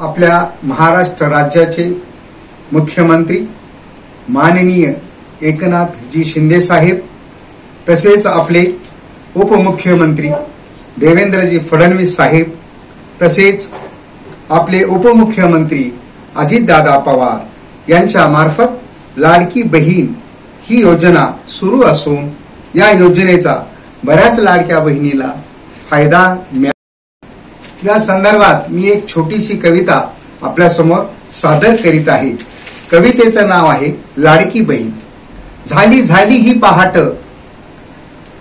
आपल्या महाराष्ट्र राज्याचे मुख्यमंत्री माननीय एकनाथजी शिंदे साहेब तसेच आपले उपमुख्यमंत्री देवेंद्रजी फडणवीस साहेब तसेच आपले उपमुख्यमंत्री अजितदादा पवार यांच्या मार्फत लाडकी बहीण ही योजना सुरू असून या योजनेचा बऱ्याच लाडक्या बहिणीला फायदा मिळाला। या संदर्भात मी एक छोटीशी कविता आपल्या समोर सादर करीत आहे। कवितेचं नाव आहे लाडकी बहीण। झाली झाली ही पहाट,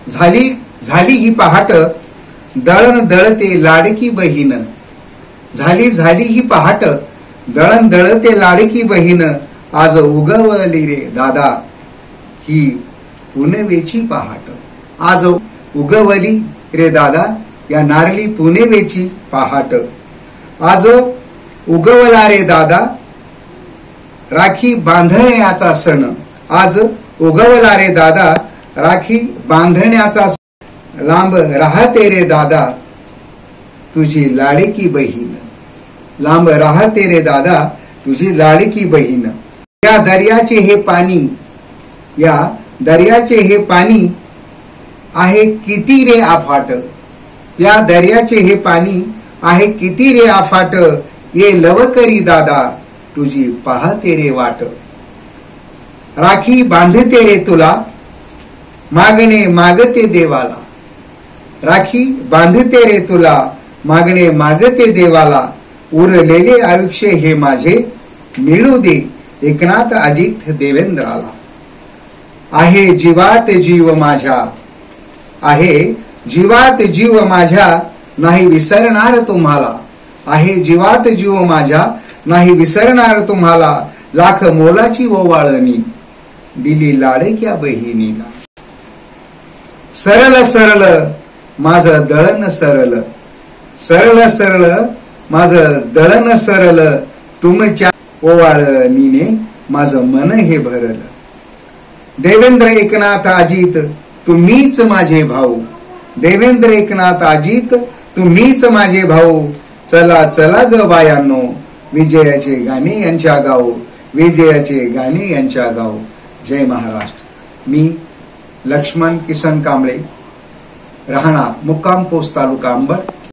झाली झाली ही पहाट, दळण दळते लाडकी बहीण। झाली झाली ही पहाट, दळण दळते लाडकी बहीण। आज उगवली रे दादा ही पुनवेची पहाट। आज उगवली रे दादा या नारली पुनवेची पहाट। आज उगवला रे दादा राखी बांधण्याचा सण। आज उगवला रे दादा राखी बांधण्याचा सण। लांब राहते रे दादा तुझी लाडकी बहीण। लांब राहते रे दादा तुझी लाडकी बहीण। या दर्याचे हे पाणी, या दर्याचे हे पाणी आहे किती रे अफाट। या दर्याचे हे पाणी आहे किती रे अफाट। ये लवकरी दादा तुझी पाहते रे वाट। राखी बांधते रे तुला मागणे मागते देवाला। राखी बांधते रे तुला मागणे मागते देवाला। उरलेले आयुष्य हे माझे मिळू दे एकनाथ अजित देवेंद्राला। आहे जीवात जीव माझ्या, आहे जीवात जीव माझ्या नाही विसरणार तुम्हाला। आहे जीवात जीव माझ्या नाही विसरणार तुम्हाला। लाख मोलाची ओवाळणी दिली लाडक्या बहिणीला। सरळ सरळ माझं दळण सरळ, सरळ सरळ माझं दळण सरळ। तुमच्या ओवाळणीने माझं मन हे भरलं। देवेंद्र एकनाथ अजित तुम्हीच माझे भाऊ। देवेंद्र एकनाथ अजित तुम्हीच माझे भाऊ। चला चला ग बायांनो विजयाचे गाणे यांच्या गाऊ। विजयाचे गाणे यांच्या गाऊ। जय महाराष्ट्र। मी लक्ष्मण किसन कांबळे, राहणार मुक्काम पोस्ट तालुका अंबड।